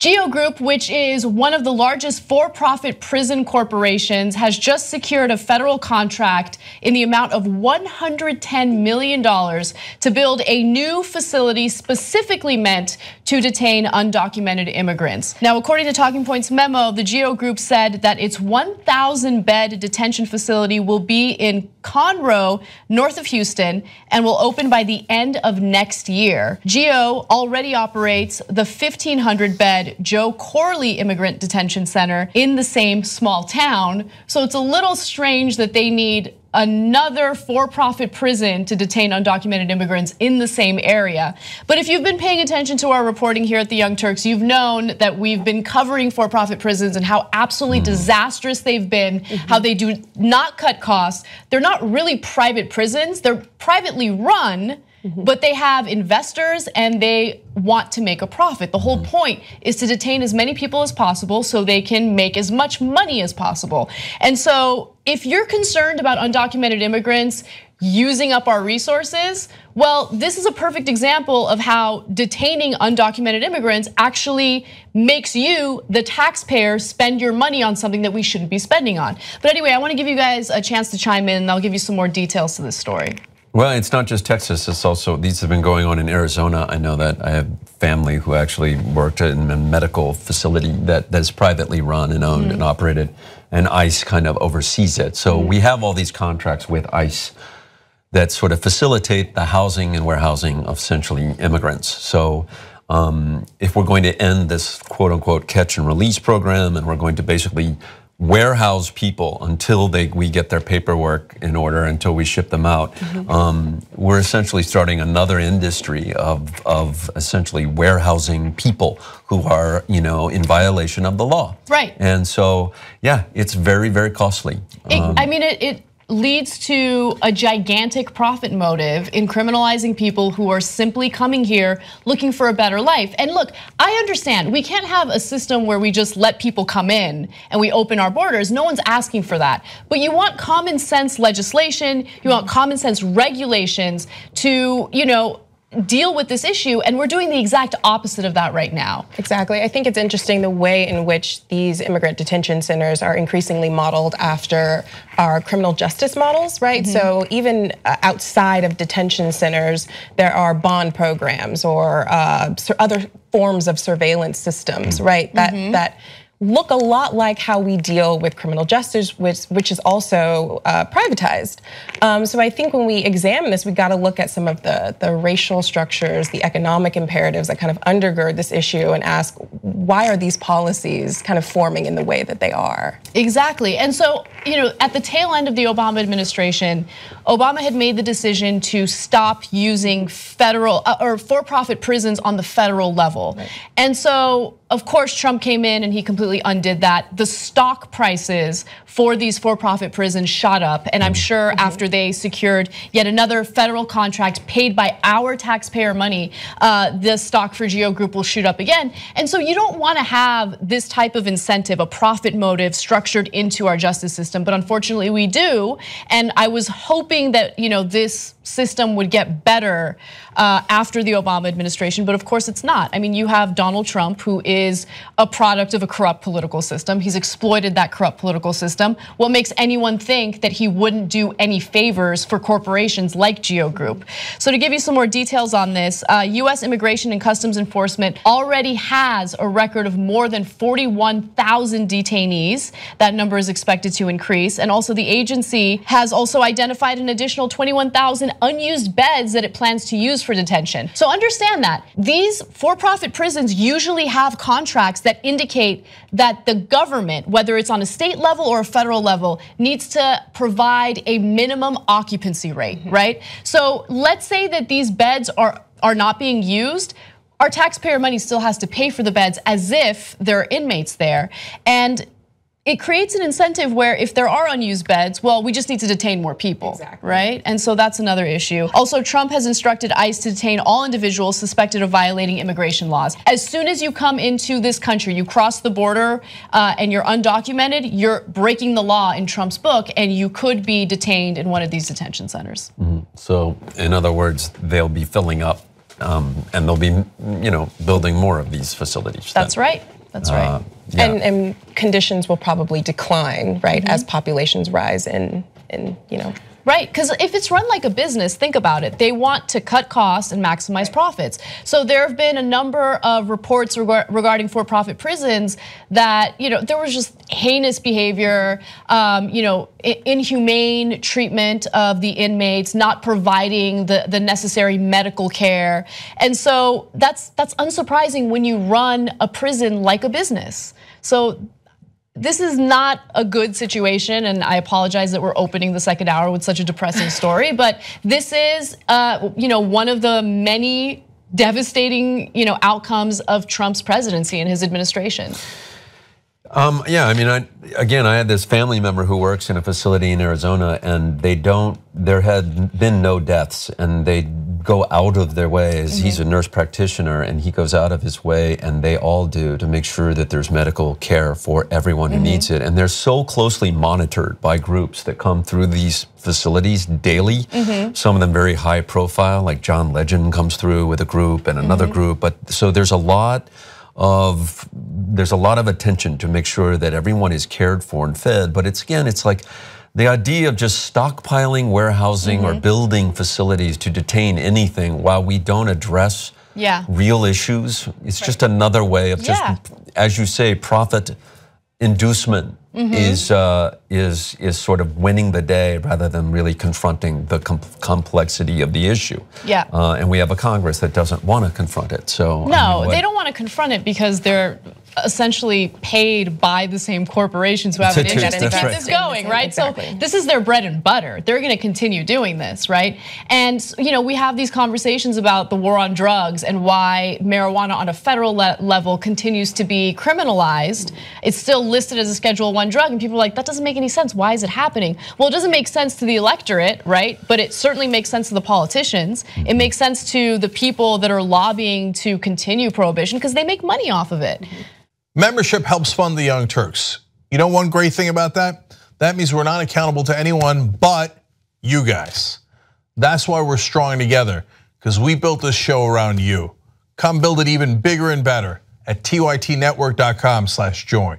GEO Group, which is one of the largest for-profit prison corporations, has just secured a federal contract in the amount of $110 million to build a new facility specifically meant to detain undocumented immigrants. Now, according to Talking Point's memo, the GEO Group said that its 1,000-bed detention facility will be in Conroe, north of Houston, and will open by the end of next year. GEO already operates the 1,500-bed Joe Corley Immigrant Detention Center in the same small town. So it's a little strange that they need another for-profit prison to detain undocumented immigrants in the same area. But if you've been paying attention to our reporting here at the Young Turks, you've known that we've been covering for-profit prisons and how absolutely disastrous they've been, how they do not cut costs. They're not really private prisons, they're privately run, but they have investors and they want to make a profit. The whole point is to detain as many people as possible so they can make as much money as possible. And so if you're concerned about undocumented immigrants using up our resources, well, this is a perfect example of how detaining undocumented immigrants actually makes you, the taxpayer, spend your money on something that we shouldn't be spending on. But anyway, I want to give you guys a chance to chime in and I'll give you some more details to this story. Well, it's not just Texas, it's also, these have been going on in Arizona. I know that I have family who actually worked in a medical facility that's privately run and owned and operated, and ICE kind of oversees it. So we have all these contracts with ICE that sort of facilitate the housing and warehousing of essentially immigrants. So if we're going to end this quote unquote catch and release program and we're going to basically warehouse people until we get their paperwork in order, until we ship them out. We're essentially starting another industry of essentially warehousing people who are, in violation of the law. Right. And so, yeah, it's very, very costly. I mean, it leads to a gigantic profit motive in criminalizing people who are simply coming here looking for a better life. And look, I understand we can't have a system where we just let people come in and we open our borders. No one's asking for that. But you want common sense legislation, you want common sense regulations to, deal with this issue, and we're doing the exact opposite of that right now. Exactly. I think it's interesting the way in which these immigrant detention centers are increasingly modeled after our criminal justice models, right? So even outside of detention centers, there are bond programs or other forms of surveillance systems, right? That look a lot like how we deal with criminal justice, which is also privatized. So I think when we examine this, we got to look at some of the racial structures, the economic imperatives that kind of undergird this issue and ask, why are these policies kind of forming in the way that they are? Exactly. And so, at the tail end of the Obama administration, Obama had made the decision to stop using federal or for-profit prisons on the federal level. Right. And so, of course, Trump came in and he completely undid that. The stock prices for these for-profit prisons shot up. And I'm sure after they secured yet another federal contract paid by our taxpayer money, the stock for GEO Group will shoot up again. And so you don't want to have this type of incentive, a profit motive structured into our justice system. But unfortunately we do. And I was hoping that this system would get better after the Obama administration, but of course it's not. I mean, you have Donald Trump, who is a product of a corrupt political system. He's exploited that corrupt political system. What makes anyone think that he wouldn't do any favors for corporations like GEO Group? So to give you some more details on this, US Immigration and Customs Enforcement already has a record of more than 41,000 detainees. That number is expected to increase. And also the agency has also identified an additional 21,000 unused beds that it plans to use for detention. So understand that these for-profit prisons usually have contracts that indicate that the government, whether it's on a state level or a federal level, needs to provide a minimum occupancy rate, right? So let's say that these beds are not being used. Our taxpayer money still has to pay for the beds as if there are inmates there. And it creates an incentive where if there are unused beds, well, we just need to detain more people, right? And so that's another issue. Also, Trump has instructed ICE to detain all individuals suspected of violating immigration laws. As soon as you come into this country, you cross the border and you're undocumented, you're breaking the law in Trump's book, and you could be detained in one of these detention centers. So, in other words, they'll be filling up and they'll be, building more of these facilities. That's right. That's right. Yeah. And conditions will probably decline, right, as populations rise in. Right, because if it's run like a business, think about it. They want to cut costs and maximize profits. So there have been a number of reports regarding for-profit prisons that there was just heinous behavior, inhumane treatment of the inmates, not providing the necessary medical care, and so that's unsurprising when you run a prison like a business. So this is not a good situation, and I apologize that we're opening the second hour with such a depressing story, but this is one of the many devastating outcomes of Trump's presidency and his administration. Yeah, I mean, I had this family member who works in a facility in Arizona, and there had been no deaths, and they go out of their way, as he's a nurse practitioner, and he goes out of his way, and they all do, to make sure that there's medical care for everyone who needs it. And they're so closely monitored by groups that come through these facilities daily. Some of them very high profile, like John Legend comes through with a group and another group. But so there's a lot of attention to make sure that everyone is cared for and fed. But it's like the idea of just stockpiling, warehousing, or building facilities to detain anything while we don't address real issues. It's just another way of just, as you say, profit inducement is sort of winning the day rather than really confronting the complexity of the issue. And we have a Congress that doesn't want to confront it. So no, they don't want to confront it because they're essentially paid by the same corporations who have an interest to keep this going, right? Exactly. So this is their bread and butter. They're going to continue doing this, right? And we have these conversations about the war on drugs and why marijuana on a federal level continues to be criminalized. It's still listed as a Schedule I drug, and people are like, that doesn't make any sense. Why is it happening? Well, it doesn't make sense to the electorate, right? But it certainly makes sense to the politicians. It makes sense to the people that are lobbying to continue prohibition because they make money off of it. Membership helps fund the Young Turks. You know one great thing about that? That means we're not accountable to anyone but you guys. That's why we're strong together, because we built this show around you. Come build it even bigger and better at tytnetwork.com/join.